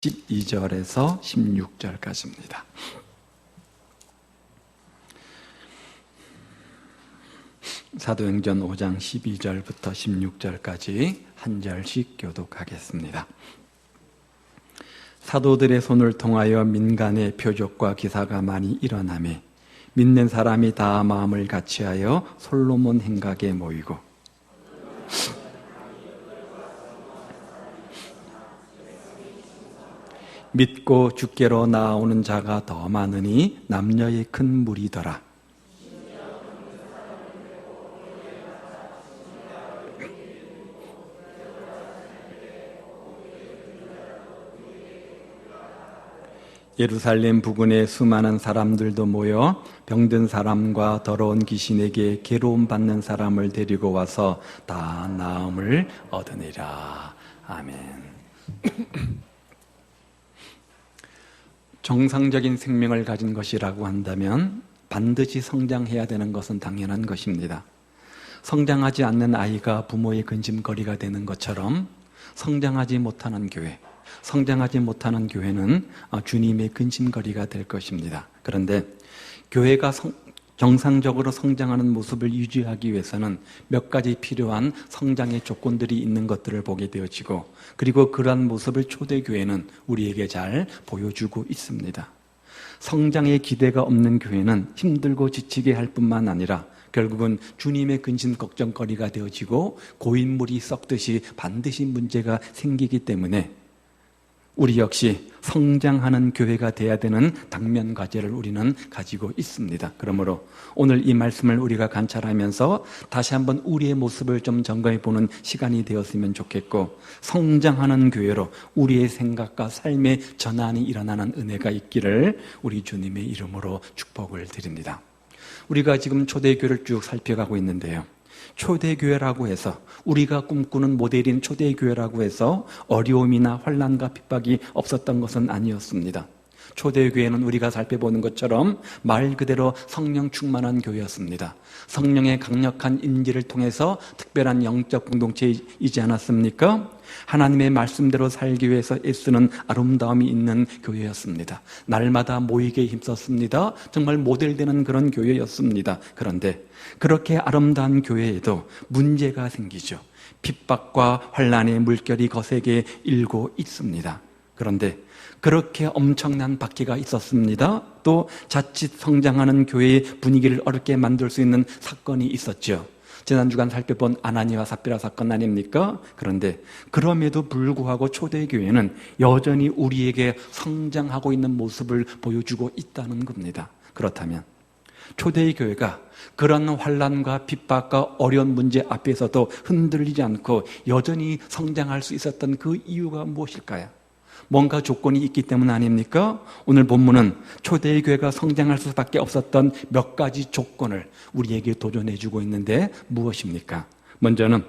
12절에서 16절까지입니다. 사도행전 5장 12절부터 16절까지 한 절씩 교독하겠습니다. 사도들의 손을 통하여 민간의 표적과 기사가 많이 일어나매 믿는 사람이 다 마음을 같이하여 솔로몬 행각에 모이고 믿고 주께로 나아오는 자가 더 많으니 남녀의 큰 무리더라. 예루살렘 부근에 수많은 사람들도 모여 병든 사람과 더러운 귀신에게 괴로움 받는 사람을 데리고 와서 다 나음을 얻으니라. 아멘. 정상적인 생명을 가진 것이라고 한다면 반드시 성장해야 되는 것은 당연한 것입니다. 성장하지 않는 아이가 부모의 근심거리가 되는 것처럼 성장하지 못하는 교회는 주님의 근심거리가 될 것입니다. 그런데 교회가 정상적으로 성장하는 모습을 유지하기 위해서는 몇 가지 필요한 성장의 조건들이 있는 것들을 보게 되어지고, 그리고 그러한 모습을 초대교회는 우리에게 잘 보여주고 있습니다. 성장의 기대가 없는 교회는 힘들고 지치게 할 뿐만 아니라 결국은 주님의 근심 걱정거리가 되어지고 고인물이 썩듯이 반드시 문제가 생기기 때문에 우리 역시 성장하는 교회가 돼야 되는 당면 과제를 우리는 가지고 있습니다. 그러므로 오늘 이 말씀을 우리가 관찰하면서 다시 한번 우리의 모습을 좀 점검해 보는 시간이 되었으면 좋겠고, 성장하는 교회로 우리의 생각과 삶의 전환이 일어나는 은혜가 있기를 우리 주님의 이름으로 축복을 드립니다. 우리가 지금 초대교회를 쭉 살펴가고 있는데요, 초대교회라고 해서 우리가 꿈꾸는 모델인 초대교회라고 해서 어려움이나 환난과 핍박이 없었던 것은 아니었습니다. 초대교회는 우리가 살펴보는 것처럼 말 그대로 성령 충만한 교회였습니다. 성령의 강력한 인지를 통해서 특별한 영적 공동체이지 않았습니까? 하나님의 말씀대로 살기 위해서 애쓰는 아름다움이 있는 교회였습니다. 날마다 모이게 힘썼습니다. 정말 모델되는 그런 교회였습니다. 그런데 그렇게 아름다운 교회에도 문제가 생기죠. 핍박과 환난의 물결이 거세게 일고 있습니다. 그런데 그렇게 엄청난 박해가 있었습니다. 또 자칫 성장하는 교회의 분위기를 어렵게 만들 수 있는 사건이 있었죠. 지난 주간 살펴본 아나니와 삽비라 사건 아닙니까? 그런데 그럼에도 불구하고 초대교회는 여전히 우리에게 성장하고 있는 모습을 보여주고 있다는 겁니다. 그렇다면 초대교회가 그런 환난과 핍박과 어려운 문제 앞에서도 흔들리지 않고 여전히 성장할 수 있었던 그 이유가 무엇일까요? 뭔가 조건이 있기 때문 아닙니까? 오늘 본문은 초대교회가 성장할 수밖에 없었던 몇 가지 조건을 우리에게 도전해 주고 있는데 무엇입니까? 먼저는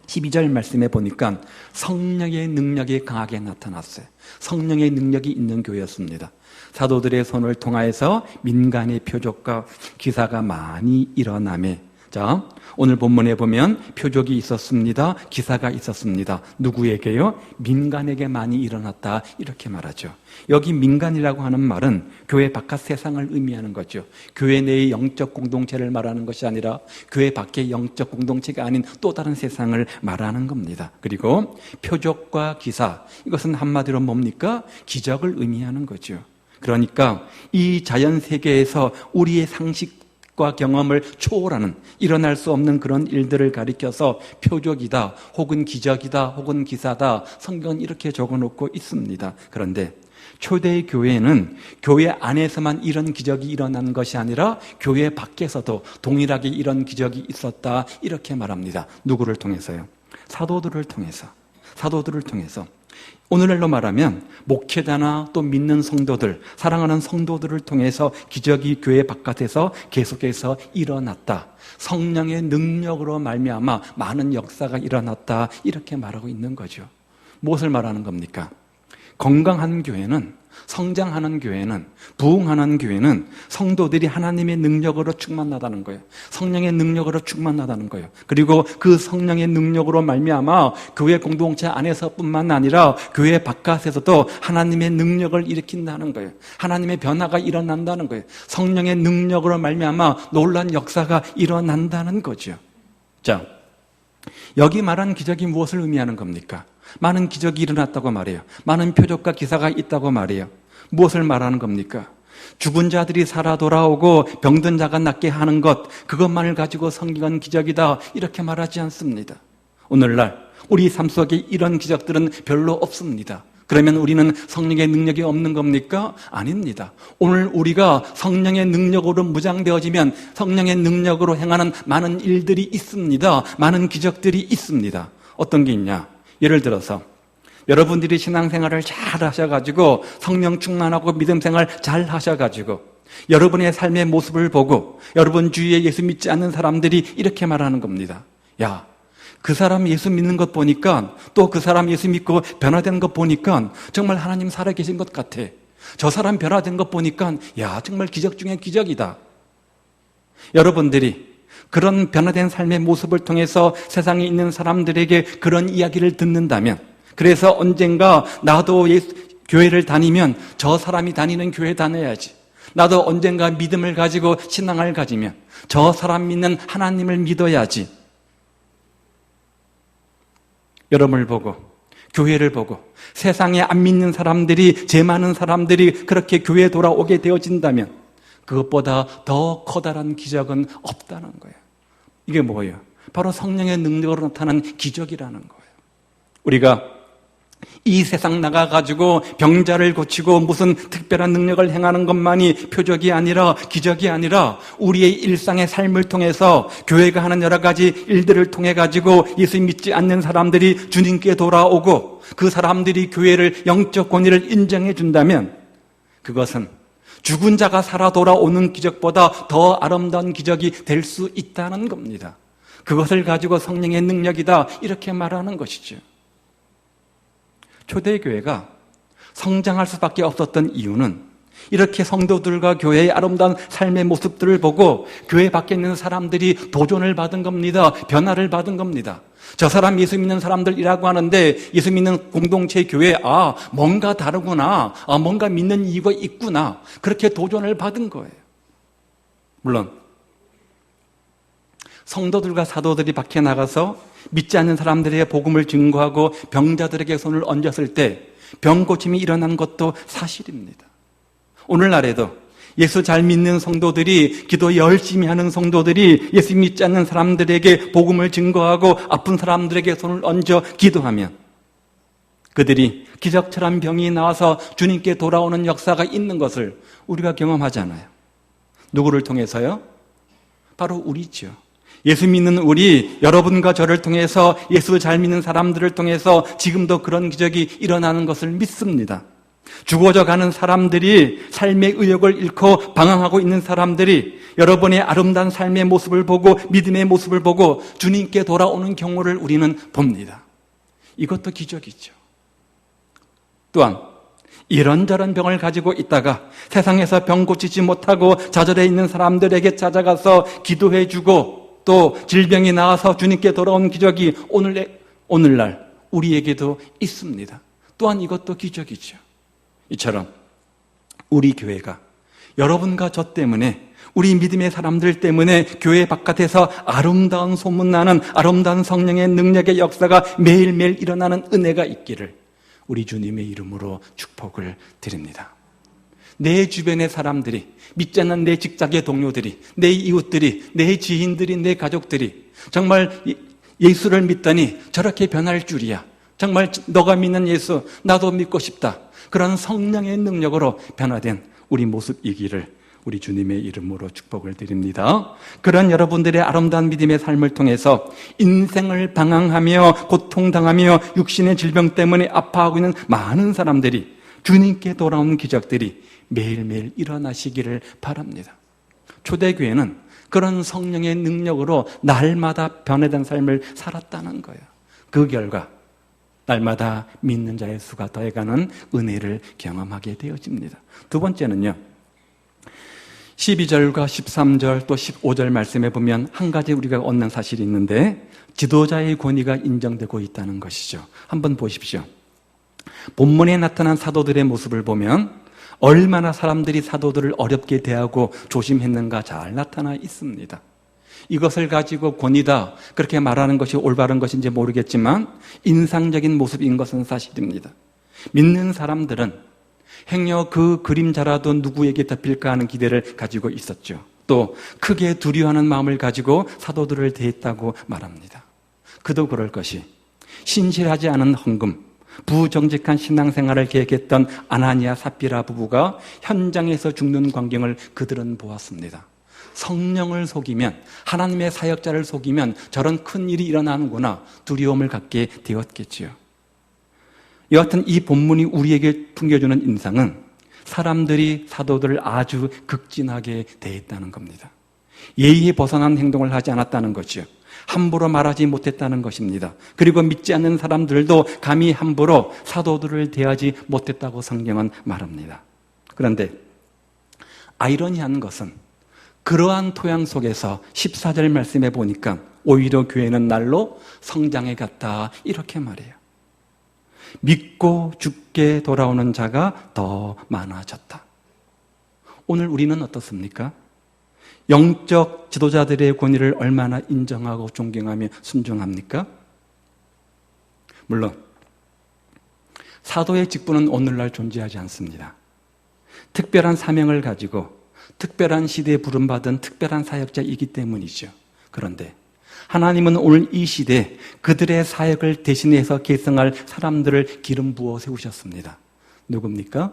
12절 말씀에 보니까 성령의 능력이 강하게 나타났어요. 성령의 능력이 있는 교회였습니다. 사도들의 손을 통하여서 민간의 표적과 기사가 많이 일어나매, 자, 오늘 본문에 보면 표적이 있었습니다. 기사가 있었습니다. 누구에게요? 민간에게 많이 일어났다, 이렇게 말하죠. 여기 민간이라고 하는 말은 교회 바깥 세상을 의미하는 거죠. 교회 내의 영적 공동체를 말하는 것이 아니라 교회 밖의 영적 공동체가 아닌 또 다른 세상을 말하는 겁니다. 그리고 표적과 기사, 이것은 한마디로 뭡니까? 기적을 의미하는 거죠. 그러니까 이 자연 세계에서 우리의 상식과 경험을 초월하는, 일어날 수 없는 그런 일들을 가리켜서 표적이다, 혹은 기적이다, 혹은 기사다, 성경은 이렇게 적어놓고 있습니다. 그런데 초대 교회는 교회 안에서만 이런 기적이 일어난 것이 아니라 교회 밖에서도 동일하게 이런 기적이 있었다, 이렇게 말합니다. 누구를 통해서요? 사도들을 통해서. 오늘날로 말하면 목회자나 또 믿는 성도들, 사랑하는 성도들을 통해서 기적이 교회 바깥에서 계속해서 일어났다. 성령의 능력으로 말미암아 많은 역사가 일어났다, 이렇게 말하고 있는 거죠. 무엇을 말하는 겁니까? 건강한 교회는 성장하는 교회는, 부흥하는 교회는 성도들이 하나님의 능력으로 충만하다는 거예요. 성령의 능력으로 충만하다는 거예요. 그리고 그 성령의 능력으로 말미암아 교회 공동체 안에서뿐만 아니라 교회 바깥에서도 하나님의 능력을 일으킨다는 거예요. 하나님의 변화가 일어난다는 거예요. 성령의 능력으로 말미암아 놀라운 역사가 일어난다는 거죠. 자, 여기 말한 기적이 무엇을 의미하는 겁니까? 많은 기적이 일어났다고 말해요. 많은 표적과 기사가 있다고 말해요. 무엇을 말하는 겁니까? 죽은 자들이 살아 돌아오고 병든 자가 낫게 하는 것, 그것만을 가지고 성경은 기적이다, 이렇게 말하지 않습니다. 오늘날 우리 삶 속에 이런 기적들은 별로 없습니다. 그러면 우리는 성령의 능력이 없는 겁니까? 아닙니다. 오늘 우리가 성령의 능력으로 무장되어지면 성령의 능력으로 행하는 많은 일들이 있습니다. 많은 기적들이 있습니다. 어떤 게 있냐? 예를 들어서 여러분들이 신앙생활을 잘 하셔가지고 성령 충만하고 믿음생활 잘 하셔가지고 여러분의 삶의 모습을 보고 여러분 주위에 예수 믿지 않는 사람들이 이렇게 말하는 겁니다. 야, 그 사람 예수 믿는 것 보니까, 또 그 사람 예수 믿고 변화된 것 보니까 정말 하나님 살아계신 것 같아. 저 사람 변화된 것 보니까 야, 정말 기적 중에 기적이다. 여러분들이 그런 변화된 삶의 모습을 통해서 세상에 있는 사람들에게 그런 이야기를 듣는다면, 그래서 언젠가 나도 교회를 다니면 저 사람이 다니는 교회 다녀야지, 나도 언젠가 믿음을 가지고 신앙을 가지면 저 사람 믿는 하나님을 믿어야지, 여러분을 보고 교회를 보고 세상에 안 믿는 사람들이, 죄 많은 사람들이 그렇게 교회에 돌아오게 되어진다면 그것보다 더 커다란 기적은 없다는 거예요. 이게 뭐예요? 바로 성령의 능력으로 나타난 기적이라는 거예요. 우리가 이 세상 나가가지고 병자를 고치고 무슨 특별한 능력을 행하는 것만이 표적이 아니라, 기적이 아니라 우리의 일상의 삶을 통해서 교회가 하는 여러 가지 일들을 통해 가지고 예수 믿지 않는 사람들이 주님께 돌아오고 그 사람들이 교회를 영적 권위를 인정해 준다면 그것은 죽은 자가 살아 돌아오는 기적보다 더 아름다운 기적이 될 수 있다는 겁니다. 그것을 가지고 성령의 능력이다, 이렇게 말하는 것이죠. 초대교회가 성장할 수밖에 없었던 이유는 이렇게 성도들과 교회의 아름다운 삶의 모습들을 보고 교회 밖에 있는 사람들이 도전을 받은 겁니다. 변화를 받은 겁니다. 저 사람 예수 믿는 사람들이라고 하는데 예수 믿는 공동체 교회, 뭔가 다르구나, 뭔가 믿는 이유가 있구나, 그렇게 도전을 받은 거예요. 물론 성도들과 사도들이 밖에 나가서 믿지 않는 사람들에게 복음을 증거하고 병자들에게 손을 얹었을 때 병 고침이 일어난 것도 사실입니다. 오늘날에도 예수 잘 믿는 성도들이, 기도 열심히 하는 성도들이 예수 믿지 않는 사람들에게 복음을 증거하고 아픈 사람들에게 손을 얹어 기도하면 그들이 기적처럼 병이 나와서 주님께 돌아오는 역사가 있는 것을 우리가 경험하잖아요. 누구를 통해서요? 바로 우리죠. 예수 믿는 우리, 여러분과 저를 통해서, 예수 잘 믿는 사람들을 통해서 지금도 그런 기적이 일어나는 것을 믿습니다. 죽어져 가는 사람들이, 삶의 의욕을 잃고 방황하고 있는 사람들이 여러분의 아름다운 삶의 모습을 보고 믿음의 모습을 보고 주님께 돌아오는 경우를 우리는 봅니다. 이것도 기적이죠. 또한 이런저런 병을 가지고 있다가 세상에서 병 고치지 못하고 좌절해 있는 사람들에게 찾아가서 기도해주고 또 질병이 나와서 주님께 돌아온 기적이 오늘날 우리에게도 있습니다. 또한 이것도 기적이죠. 이처럼 우리 교회가 여러분과 저 때문에, 우리 믿음의 사람들 때문에 교회 바깥에서 아름다운 소문나는 아름다운 성령의 능력의 역사가 매일매일 일어나는 은혜가 있기를 우리 주님의 이름으로 축복을 드립니다. 내 주변의 사람들이, 믿지 않는 내 직장의 동료들이, 내 이웃들이, 내 지인들이, 내 가족들이 정말 예수를 믿더니 저렇게 변할 줄이야, 정말 너가 믿는 예수 나도 믿고 싶다, 그런 성령의 능력으로 변화된 우리 모습이기를 우리 주님의 이름으로 축복을 드립니다. 그런 여러분들의 아름다운 믿음의 삶을 통해서 인생을 방황하며 고통당하며 육신의 질병 때문에 아파하고 있는 많은 사람들이 주님께 돌아오는 기적들이 매일매일 일어나시기를 바랍니다. 초대교회는 그런 성령의 능력으로 날마다 변화된 삶을 살았다는 거예요. 그 결과 날마다 믿는 자의 수가 더해가는 은혜를 경험하게 되어집니다. 두 번째는요, 12절과 13절 또 15절 말씀에 보면 한 가지 우리가 얻는 사실이 있는데, 지도자의 권위가 인정되고 있다는 것이죠. 한번 보십시오. 본문에 나타난 사도들의 모습을 보면 얼마나 사람들이 사도들을 어렵게 대하고 조심했는가 잘 나타나 있습니다. 이것을 가지고 권위다 그렇게 말하는 것이 올바른 것인지 모르겠지만 인상적인 모습인 것은 사실입니다. 믿는 사람들은 행여 그 그림자라도 누구에게 덮일까 하는 기대를 가지고 있었죠. 또 크게 두려워하는 마음을 가지고 사도들을 대했다고 말합니다. 그도 그럴 것이 신실하지 않은 헌금, 부정직한 신앙생활을 계획했던 아나니아 삽비라 부부가 현장에서 죽는 광경을 그들은 보았습니다. 성령을 속이면, 하나님의 사역자를 속이면 저런 큰 일이 일어나는구나 두려움을 갖게 되었겠지요. 여하튼 이 본문이 우리에게 풍겨주는 인상은 사람들이 사도들을 아주 극진하게 대했다는 겁니다. 예의에 벗어난 행동을 하지 않았다는 거죠. 함부로 말하지 못했다는 것입니다. 그리고 믿지 않는 사람들도 감히 함부로 사도들을 대하지 못했다고 성경은 말합니다. 그런데 아이러니한 것은 그러한 토양 속에서 14절 말씀해 보니까 오히려 교회는 날로 성장해 갔다 이렇게 말해요. 믿고 죽게 돌아오는 자가 더 많아졌다. 오늘 우리는 어떻습니까? 영적 지도자들의 권위를 얼마나 인정하고 존경하며 순종합니까? 물론 사도의 직분은 오늘날 존재하지 않습니다. 특별한 사명을 가지고 특별한 시대에 부름받은 특별한 사역자이기 때문이죠. 그런데 하나님은 오늘 이 시대에 그들의 사역을 대신해서 계승할 사람들을 기름 부어 세우셨습니다. 누굽니까?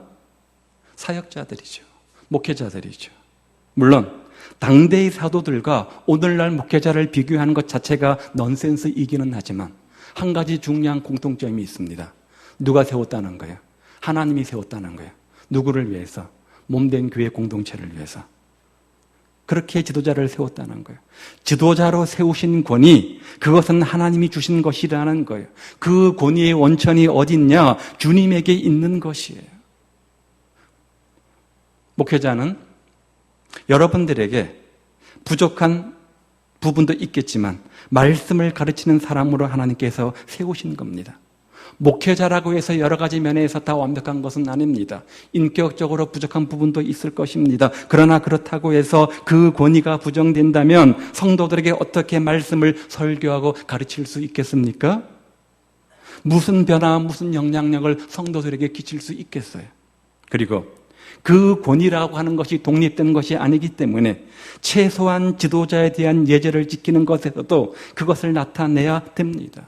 사역자들이죠. 목회자들이죠. 물론 당대의 사도들과 오늘날 목회자를 비교하는 것 자체가 넌센스이기는 하지만 한 가지 중요한 공통점이 있습니다. 누가 세웠다는 거예요? 하나님이 세웠다는 거예요. 누구를 위해서? 몸된 교회 공동체를 위해서. 그렇게 지도자를 세웠다는 거예요. 지도자로 세우신 권위, 그것은 하나님이 주신 것이라는 거예요. 그 권위의 원천이 어딨냐? 주님에게 있는 것이에요. 목회자는 여러분들에게 부족한 부분도 있겠지만 말씀을 가르치는 사람으로 하나님께서 세우신 겁니다. 목회자라고 해서 여러 가지 면에서 다 완벽한 것은 아닙니다. 인격적으로 부족한 부분도 있을 것입니다. 그러나 그렇다고 해서 그 권위가 부정된다면 성도들에게 어떻게 말씀을 설교하고 가르칠 수 있겠습니까? 무슨 변화, 무슨 영향력을 성도들에게 끼칠 수 있겠어요? 그리고 그 권위라고 하는 것이 독립된 것이 아니기 때문에 최소한 지도자에 대한 예절을 지키는 것에서도 그것을 나타내야 됩니다.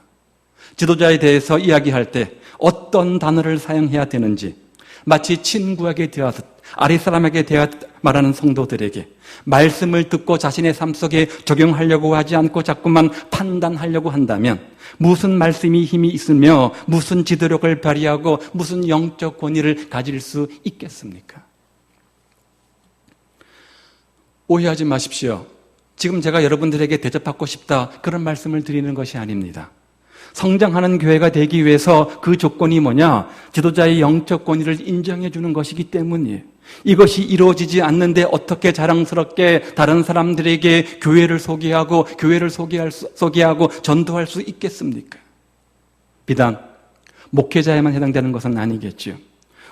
지도자에 대해서 이야기할 때 어떤 단어를 사용해야 되는지, 마치 친구에게 대하듯 아랫사람에게 대하 말하는 성도들에게 말씀을 듣고 자신의 삶 속에 적용하려고 하지 않고 자꾸만 판단하려고 한다면 무슨 말씀이 힘이 있으며 무슨 지도력을 발휘하고 무슨 영적 권위를 가질 수 있겠습니까? 오해하지 마십시오. 지금 제가 여러분들에게 대접받고 싶다 그런 말씀을 드리는 것이 아닙니다. 성장하는 교회가 되기 위해서 그 조건이 뭐냐? 지도자의 영적 권위를 인정해 주는 것이기 때문이에요. 이것이 이루어지지 않는데 어떻게 자랑스럽게 다른 사람들에게 교회를 소개하고 교회를 소개하고 전도할 수 있겠습니까? 비단 목회자에만 해당되는 것은 아니겠죠.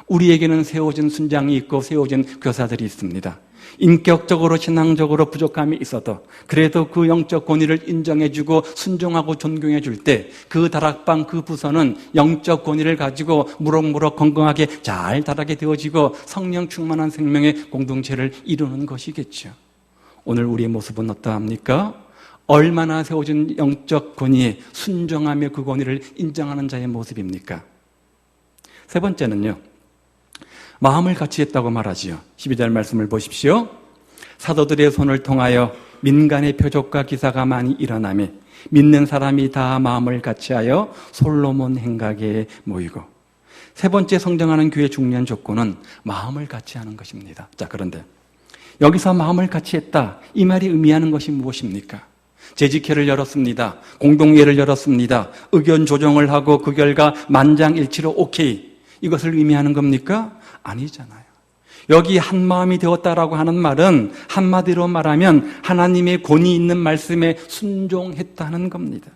우리에게는 세워진 순장이 있고 세워진 교사들이 있습니다. 인격적으로 신앙적으로 부족함이 있어도 그래도 그 영적 권위를 인정해주고 순종하고 존경해줄 때 그 다락방 그 부서는 영적 권위를 가지고 무럭무럭 건강하게 잘 자라게 되어지고 성령 충만한 생명의 공동체를 이루는 것이겠죠. 오늘 우리의 모습은 어떠합니까? 얼마나 세워진 영적 권위에 순종하며 그 권위를 인정하는 자의 모습입니까? 세 번째는요, 마음을 같이 했다고 말하지요. 12절 말씀을 보십시오. 사도들의 손을 통하여 민간의 표적과 기사가 많이 일어나며 믿는 사람이 다 마음을 같이하여 솔로몬 행각에 모이고. 세 번째 성장하는 교회의 중요한 조건은 마음을 같이 하는 것입니다. 자, 그런데 여기서 마음을 같이 했다 이 말이 의미하는 것이 무엇입니까? 재직회를 열었습니다. 공동회를 열었습니다. 의견 조정을 하고 그 결과 만장일치로 오케이. 이것을 의미하는 겁니까? 아니잖아요. 여기 한 마음이 되었다라고 하는 말은 한마디로 말하면 하나님의 권위 있는 말씀에 순종했다는 겁니다.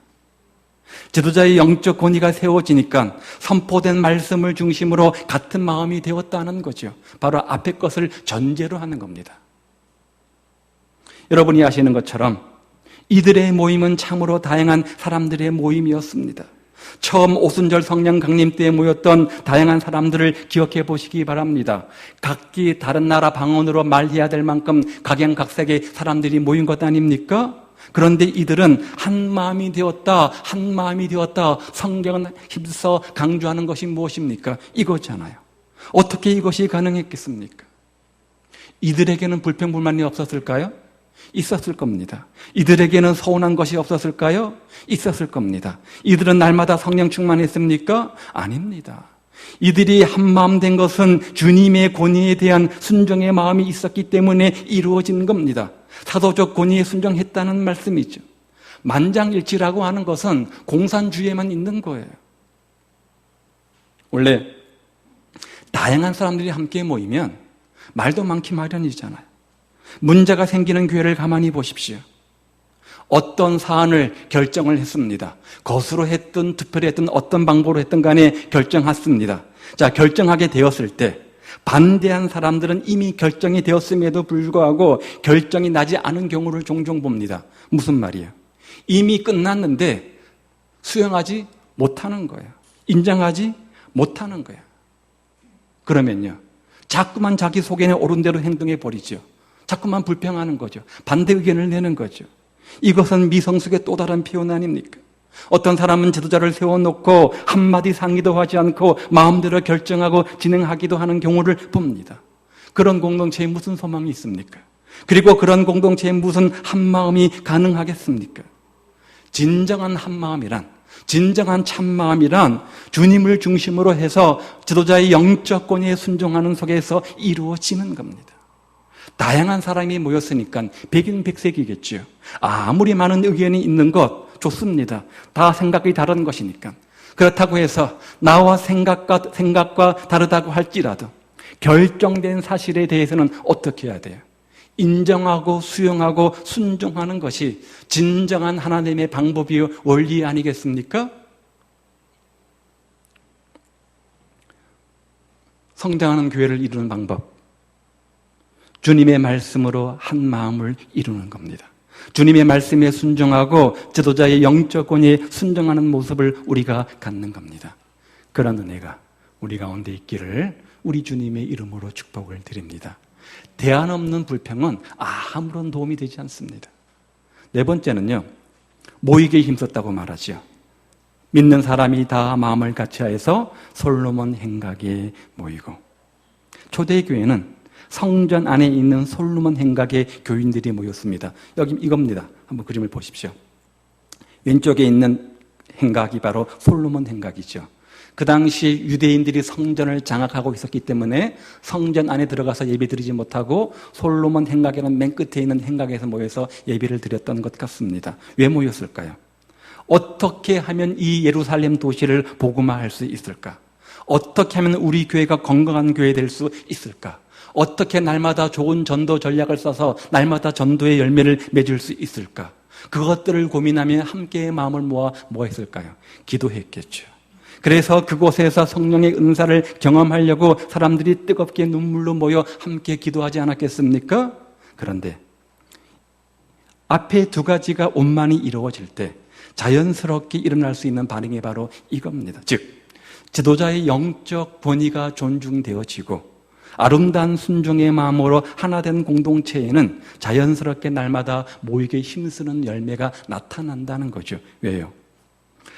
지도자의 영적 권위가 세워지니까 선포된 말씀을 중심으로 같은 마음이 되었다는 거죠. 바로 앞에 것을 전제로 하는 겁니다. 여러분이 아시는 것처럼 이들의 모임은 참으로 다양한 사람들의 모임이었습니다. 처음 오순절 성령 강림 때 모였던 다양한 사람들을 기억해 보시기 바랍니다. 각기 다른 나라 방언으로 말해야 될 만큼 각양각색의 사람들이 모인 것 아닙니까? 그런데 이들은 한 마음이 되었다, 한 마음이 되었다. 성경은 힘써 강조하는 것이 무엇입니까? 이거잖아요. 어떻게 이것이 가능했겠습니까? 이들에게는 불평불만이 없었을까요? 있었을 겁니다. 이들에게는 서운한 것이 없었을까요? 있었을 겁니다. 이들은 날마다 성령 충만했습니까? 아닙니다. 이들이 한마음 된 것은 주님의 권위에 대한 순종의 마음이 있었기 때문에 이루어진 겁니다. 사도적 권위에 순종했다는 말씀이죠. 만장일치라고 하는 것은 공산주의에만 있는 거예요. 원래 다양한 사람들이 함께 모이면 말도 많기 마련이잖아요. 문제가 생기는 교회를 가만히 보십시오. 어떤 사안을 결정을 했습니다. 거수로 했든 투표를 했든 어떤 방법으로 했든 간에 결정했습니다. 자, 결정하게 되었을 때 반대한 사람들은 이미 결정이 되었음에도 불구하고 결정이 나지 않은 경우를 종종 봅니다. 무슨 말이에요? 이미 끝났는데 수용하지 못하는 거예요. 인정하지 못하는 거예요. 그러면요, 자꾸만 자기 속에 옳은 대로 행동해 버리죠. 자꾸만 불평하는 거죠. 반대 의견을 내는 거죠. 이것은 미성숙의 또 다른 표현 아닙니까? 어떤 사람은 지도자를 세워놓고 한마디 상의도 하지 않고 마음대로 결정하고 진행하기도 하는 경우를 봅니다. 그런 공동체에 무슨 소망이 있습니까? 그리고 그런 공동체에 무슨 한마음이 가능하겠습니까? 진정한 한마음이란, 진정한 참마음이란 주님을 중심으로 해서 지도자의 영적 권위에 순종하는 속에서 이루어지는 겁니다. 다양한 사람이 모였으니까 백인백색이겠죠. 아무리 많은 의견이 있는 것 좋습니다. 다 생각이 다른 것이니까. 그렇다고 해서 나와 생각과 다르다고 할지라도 결정된 사실에 대해서는 어떻게 해야 돼요? 인정하고 수용하고 순종하는 것이 진정한 하나님의 방법이요 원리 아니겠습니까? 성장하는 교회를 이루는 방법, 주님의 말씀으로 한 마음을 이루는 겁니다. 주님의 말씀에 순종하고 지도자의 영적 권위에 순종하는 모습을 우리가 갖는 겁니다. 그런 은혜가 우리 가운데 있기를 우리 주님의 이름으로 축복을 드립니다. 대안 없는 불평은 아무런 도움이 되지 않습니다. 네 번째는요, 모이기에 힘썼다고 말하죠. 믿는 사람이 다 마음을 같이하여서 솔로몬 행각에 모이고, 초대교회는 성전 안에 있는 솔로몬 행각의 교인들이 모였습니다. 여기 이겁니다. 한번 그림을 보십시오. 왼쪽에 있는 행각이 바로 솔로몬 행각이죠. 그 당시 유대인들이 성전을 장악하고 있었기 때문에 성전 안에 들어가서 예배 드리지 못하고 솔로몬 행각이라는 맨 끝에 있는 행각에서 모여서 예배를 드렸던 것 같습니다. 왜 모였을까요? 어떻게 하면 이 예루살렘 도시를 복음화할 수 있을까? 어떻게 하면 우리 교회가 건강한 교회 될 수 있을까? 어떻게 날마다 좋은 전도 전략을 써서 날마다 전도의 열매를 맺을 수 있을까? 그것들을 고민하며 함께의 마음을 모아 뭐 했을까요? 기도했겠죠. 그래서 그곳에서 성령의 은사를 경험하려고 사람들이 뜨겁게 눈물로 모여 함께 기도하지 않았겠습니까? 그런데 앞에 두 가지가 원만히 이루어질 때 자연스럽게 일어날 수 있는 반응이 바로 이겁니다. 즉, 지도자의 영적 권위가 존중되어지고 아름다운 순종의 마음으로 하나 된 공동체에는 자연스럽게 날마다 모이게 힘쓰는 열매가 나타난다는 거죠. 왜요?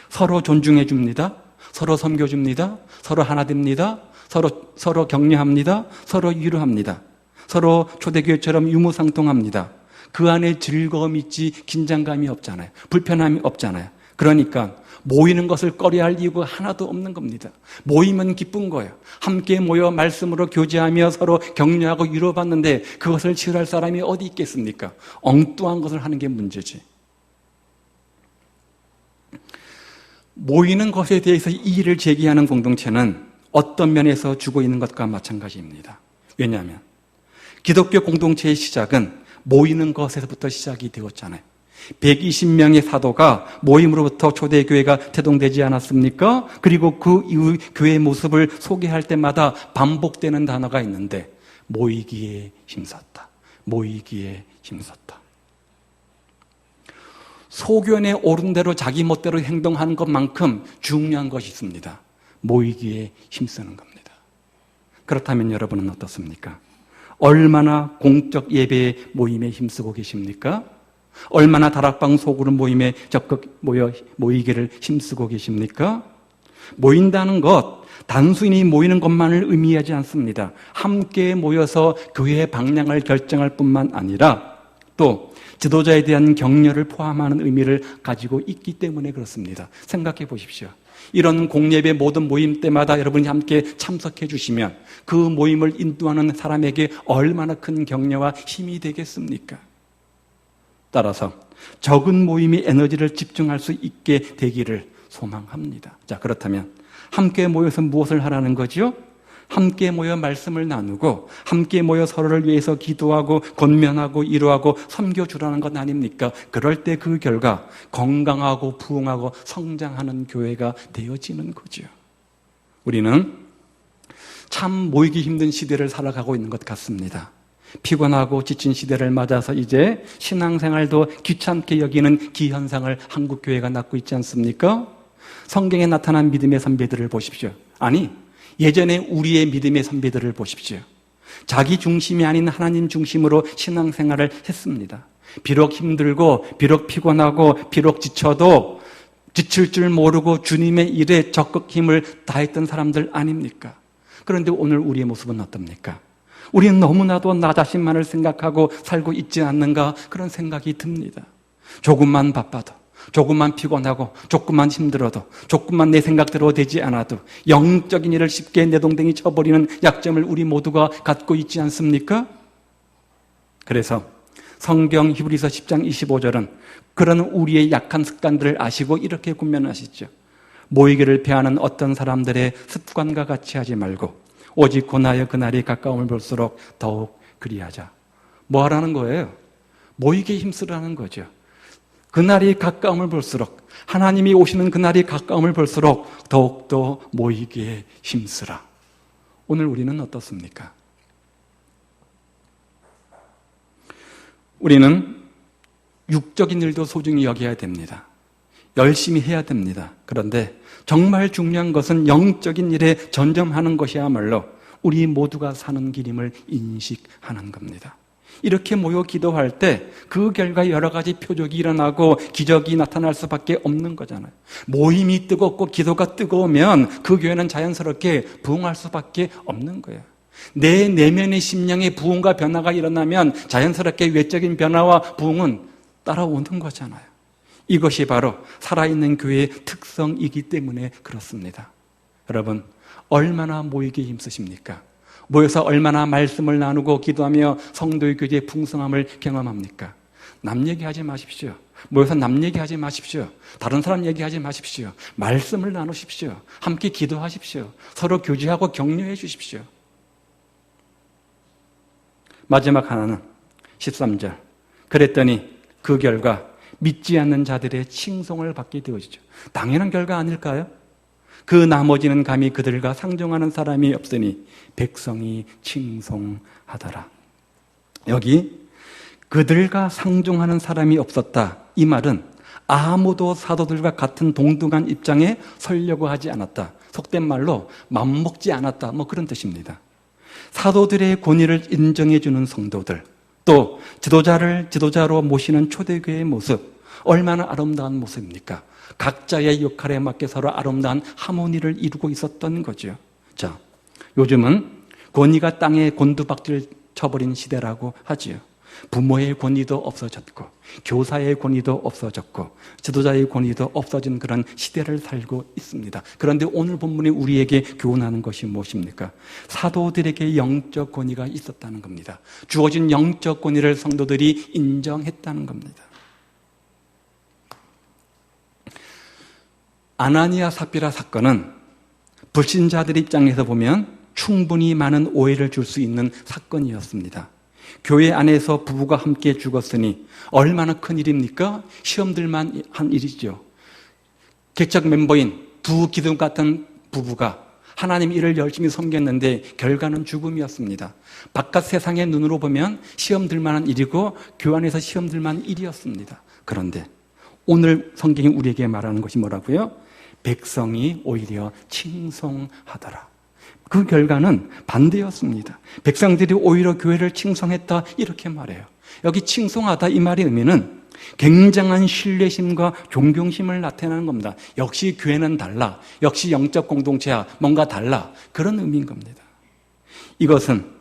서로 존중해 줍니다. 서로 섬겨줍니다. 서로 하나 됩니다. 서로 격려합니다. 서로 위로합니다. 서로 초대교회처럼 유무상통합니다. 그 안에 즐거움이 있지 긴장감이 없잖아요. 불편함이 없잖아요. 그러니까 모이는 것을 꺼려할 이유가 하나도 없는 겁니다. 모이면 기쁜 거예요. 함께 모여 말씀으로 교제하며 서로 격려하고 위로받는데 그것을 싫어할 사람이 어디 있겠습니까? 엉뚱한 것을 하는 게 문제지. 모이는 것에 대해서 이의를 제기하는 공동체는 어떤 면에서 죽어 있는 것과 마찬가지입니다. 왜냐하면 기독교 공동체의 시작은 모이는 것에서부터 시작이 되었잖아요. 120명의 사도가 모임으로부터 초대교회가 태동되지 않았습니까? 그리고 그 이후 교회의 모습을 소개할 때마다 반복되는 단어가 있는데 모이기에 힘썼다. 모이기에 힘썼다. 소견에 오른 대로 자기 멋대로 행동하는 것만큼 중요한 것이 있습니다. 모이기에 힘쓰는 겁니다. 그렇다면 여러분은 어떻습니까? 얼마나 공적 예배의 모임에 힘쓰고 계십니까? 얼마나 다락방 소그룹 모임에 적극 모이기를 힘쓰고 계십니까? 모인다는 것, 단순히 모이는 것만을 의미하지 않습니다. 함께 모여서 교회의 방향을 결정할 뿐만 아니라 또 지도자에 대한 격려를 포함하는 의미를 가지고 있기 때문에 그렇습니다. 생각해 보십시오. 이런 공예배 모든 모임 때마다 여러분이 함께 참석해 주시면 그 모임을 인도하는 사람에게 얼마나 큰 격려와 힘이 되겠습니까? 따라서 적은 모임이 에너지를 집중할 수 있게 되기를 소망합니다. 자, 그렇다면 함께 모여서 무엇을 하라는 거죠? 함께 모여 말씀을 나누고 함께 모여 서로를 위해서 기도하고 권면하고 위로하고 섬겨주라는 것 아닙니까? 그럴 때 그 결과 건강하고 부흥하고 성장하는 교회가 되어지는 거죠. 우리는 참 모이기 힘든 시대를 살아가고 있는 것 같습니다. 피곤하고 지친 시대를 맞아서 이제 신앙생활도 귀찮게 여기는 기현상을 한국 교회가 낳고 있지 않습니까? 성경에 나타난 믿음의 선배들을 보십시오. 아니, 예전에 우리의 믿음의 선배들을 보십시오. 자기 중심이 아닌 하나님 중심으로 신앙생활을 했습니다. 비록 힘들고 비록 피곤하고 비록 지쳐도 지칠 줄 모르고 주님의 일에 적극 힘을 다했던 사람들 아닙니까? 그런데 오늘 우리의 모습은 어떻습니까? 우리는 너무나도 나 자신만을 생각하고 살고 있지 않는가 그런 생각이 듭니다. 조금만 바빠도, 조금만 피곤하고, 조금만 힘들어도, 조금만 내 생각대로 되지 않아도 영적인 일을 쉽게 내동댕이 쳐버리는 약점을 우리 모두가 갖고 있지 않습니까? 그래서 성경 히브리서 10장 25절은 그런 우리의 약한 습관들을 아시고 이렇게 권면하시죠. 모이기를 패하는 어떤 사람들의 습관과 같이 하지 말고 오직 고나여 그날이 가까움을 볼수록 더욱 그리하자. 뭐 하라는 거예요? 모이기에 힘쓰라는 거죠. 그날이 가까움을 볼수록, 하나님이 오시는 그날이 가까움을 볼수록 더욱더 모이기에 힘쓰라. 오늘 우리는 어떻습니까? 우리는 육적인 일도 소중히 여겨야 됩니다. 열심히 해야 됩니다. 그런데 정말 중요한 것은 영적인 일에 전념하는 것이야말로 우리 모두가 사는 길임을 인식하는 겁니다. 이렇게 모여 기도할 때 그 결과 여러 가지 표적이 일어나고 기적이 나타날 수밖에 없는 거잖아요. 모임이 뜨겁고 기도가 뜨거우면 그 교회는 자연스럽게 부흥할 수밖에 없는 거예요. 내 내면의 심령의 부흥과 변화가 일어나면 자연스럽게 외적인 변화와 부흥은 따라오는 거잖아요. 이것이 바로 살아있는 교회의 특성이기 때문에 그렇습니다. 여러분, 얼마나 모이기에 힘쓰십니까? 모여서 얼마나 말씀을 나누고 기도하며 성도의 교제의 풍성함을 경험합니까? 남 얘기하지 마십시오. 모여서 남 얘기하지 마십시오. 다른 사람 얘기하지 마십시오. 말씀을 나누십시오. 함께 기도하십시오. 서로 교제하고 격려해 주십시오. 마지막 하나는 13절. 그랬더니 그 결과 믿지 않는 자들의 칭송을 받게 되어지죠. 당연한 결과 아닐까요? 그 나머지는 감히 그들과 상종하는 사람이 없으니 백성이 칭송하더라. 여기 그들과 상종하는 사람이 없었다. 이 말은 아무도 사도들과 같은 동등한 입장에 서려고 하지 않았다. 속된 말로 맘먹지 않았다. 뭐 그런 뜻입니다. 사도들의 권위를 인정해주는 성도들, 또 지도자로 모시는 초대교회의 모습, 얼마나 아름다운 모습입니까? 각자의 역할에 맞게 서로 아름다운 하모니를 이루고 있었던 거죠. 자, 요즘은 권위가 땅에 곤두박질 쳐버린 시대라고 하지요. 부모의 권위도 없어졌고, 교사의 권위도 없어졌고, 지도자의 권위도 없어진 그런 시대를 살고 있습니다. 그런데 오늘 본문이 우리에게 교훈하는 것이 무엇입니까? 사도들에게 영적 권위가 있었다는 겁니다. 주어진 영적 권위를 성도들이 인정했다는 겁니다. 아나니아 삽비라 사건은 불신자들 입장에서 보면 충분히 많은 오해를 줄 수 있는 사건이었습니다. 교회 안에서 부부가 함께 죽었으니 얼마나 큰 일입니까? 시험들만 한 일이죠. 개척 멤버인 두 기둥 같은 부부가 하나님 일을 열심히 섬겼는데 결과는 죽음이었습니다. 바깥 세상의 눈으로 보면 시험 들만한 일이고 교회 안에서 시험 들만한 일이었습니다. 그런데 오늘 성경이 우리에게 말하는 것이 뭐라고요? 백성이 오히려 칭송하더라. 그 결과는 반대였습니다. 백성들이 오히려 교회를 칭송했다 이렇게 말해요. 여기 칭송하다 이 말의 의미는 굉장한 신뢰심과 존경심을 나타내는 겁니다. 역시 교회는 달라. 역시 영적 공동체야. 뭔가 달라. 그런 의미인 겁니다. 이것은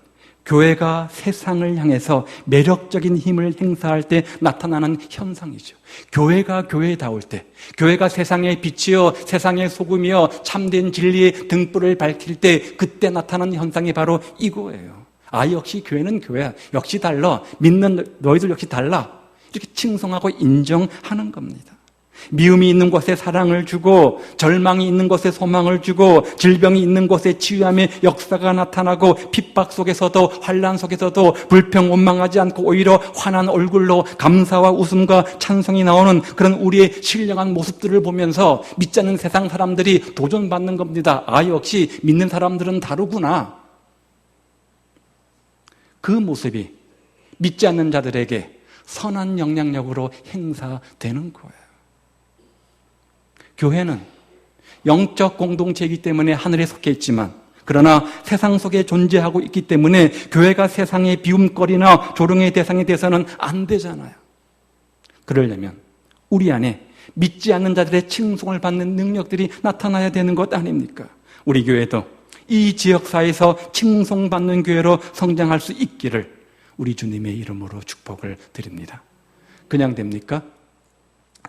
교회가 세상을 향해서 매력적인 힘을 행사할 때 나타나는 현상이죠. 교회가 교회다울 때, 교회가 세상의 빛이요, 세상의 소금이요, 참된 진리의 등불을 밝힐 때 그때 나타나는 현상이 바로 이거예요. 아, 역시 교회는 교회야. 역시 달라. 믿는 너희들 역시 달라. 이렇게 칭송하고 인정하는 겁니다. 미움이 있는 곳에 사랑을 주고, 절망이 있는 곳에 소망을 주고, 질병이 있는 곳에 치유함의 역사가 나타나고, 핍박 속에서도 환난 속에서도 불평 원망하지 않고 오히려 환한 얼굴로 감사와 웃음과 찬송이 나오는 그런 우리의 신령한 모습들을 보면서 믿지 않는 세상 사람들이 도전받는 겁니다. 아, 역시 믿는 사람들은 다르구나. 그 모습이 믿지 않는 자들에게 선한 영향력으로 행사되는 거예요. 교회는 영적 공동체이기 때문에 하늘에 속해 있지만, 그러나 세상 속에 존재하고 있기 때문에 교회가 세상의 비움거리나 조롱의 대상이 돼서는 안 되잖아요. 그러려면 우리 안에 믿지 않는 자들의 칭송을 받는 능력들이 나타나야 되는 것 아닙니까? 우리 교회도 이 지역사회에서 칭송받는 교회로 성장할 수 있기를 우리 주님의 이름으로 축복을 드립니다. 그냥 됩니까?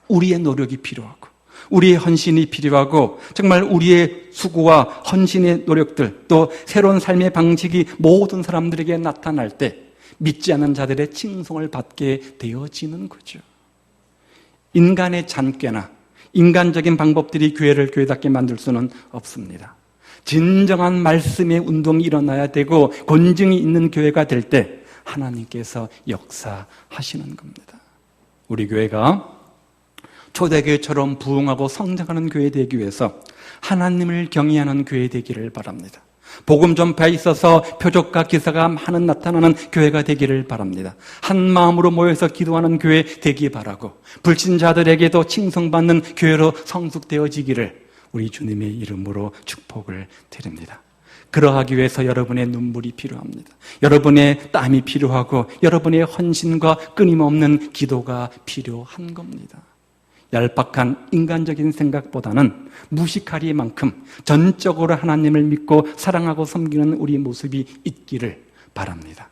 우리의 노력이 필요하고, 우리의 헌신이 필요하고, 정말 우리의 수고와 헌신의 노력들, 또 새로운 삶의 방식이 모든 사람들에게 나타날 때 믿지 않는 자들의 칭송을 받게 되어지는 거죠. 인간의 잔꾀나 인간적인 방법들이 교회를 교회답게 만들 수는 없습니다. 진정한 말씀의 운동이 일어나야 되고 권증이 있는 교회가 될 때 하나님께서 역사하시는 겁니다. 우리 교회가 초대교회처럼 부흥하고 성장하는 교회 되기 위해서 하나님을 경외하는 교회 되기를 바랍니다. 복음 전파에 있어서 표적과 기사가 많은 나타나는 교회가 되기를 바랍니다. 한 마음으로 모여서 기도하는 교회 되기 바라고, 불신자들에게도 칭송받는 교회로 성숙되어지기를 우리 주님의 이름으로 축복을 드립니다. 그러하기 위해서 여러분의 눈물이 필요합니다. 여러분의 땀이 필요하고 여러분의 헌신과 끊임없는 기도가 필요한 겁니다. 얄팍한 인간적인 생각보다는 무식하리만큼 전적으로 하나님을 믿고 사랑하고 섬기는 우리 모습이 있기를 바랍니다.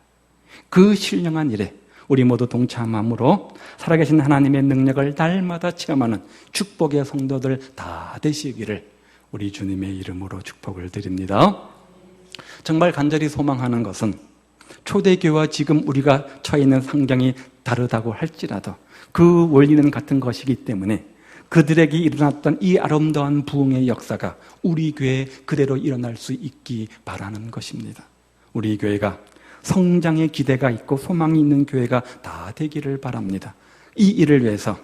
그 신령한 일에 우리 모두 동참함으로 살아계신 하나님의 능력을 날마다 체험하는 축복의 성도들 다 되시기를 우리 주님의 이름으로 축복을 드립니다. 정말 간절히 소망하는 것은 초대교회와 지금 우리가 처해 있는 상황이 다르다고 할지라도 그 원리는 같은 것이기 때문에 그들에게 일어났던 이 아름다운 부흥의 역사가 우리 교회에 그대로 일어날 수 있기 바라는 것입니다. 우리 교회가 성장의 기대가 있고 소망이 있는 교회가 다 되기를 바랍니다. 이 일을 위해서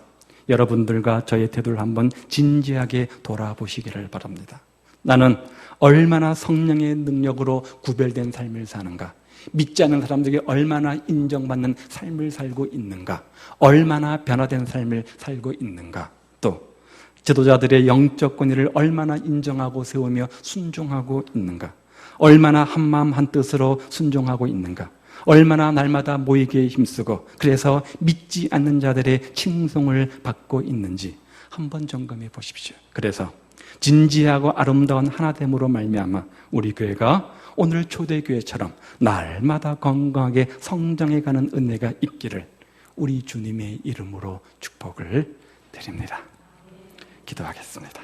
여러분들과 저의 태도를 한번 진지하게 돌아보시기를 바랍니다. 나는 얼마나 성령의 능력으로 구별된 삶을 사는가? 믿지 않는 사람들에게 얼마나 인정받는 삶을 살고 있는가? 얼마나 변화된 삶을 살고 있는가? 또 지도자들의 영적 권위를 얼마나 인정하고 세우며 순종하고 있는가? 얼마나 한마음 한뜻으로 순종하고 있는가? 얼마나 날마다 모이기에 힘쓰고 그래서 믿지 않는 자들의 칭송을 받고 있는지 한번 점검해 보십시오. 그래서 진지하고 아름다운 하나됨으로 말미암아 우리 교회가 오늘 초대교회처럼 날마다 건강하게 성장해가는 은혜가 있기를 우리 주님의 이름으로 축복을 드립니다. 기도하겠습니다.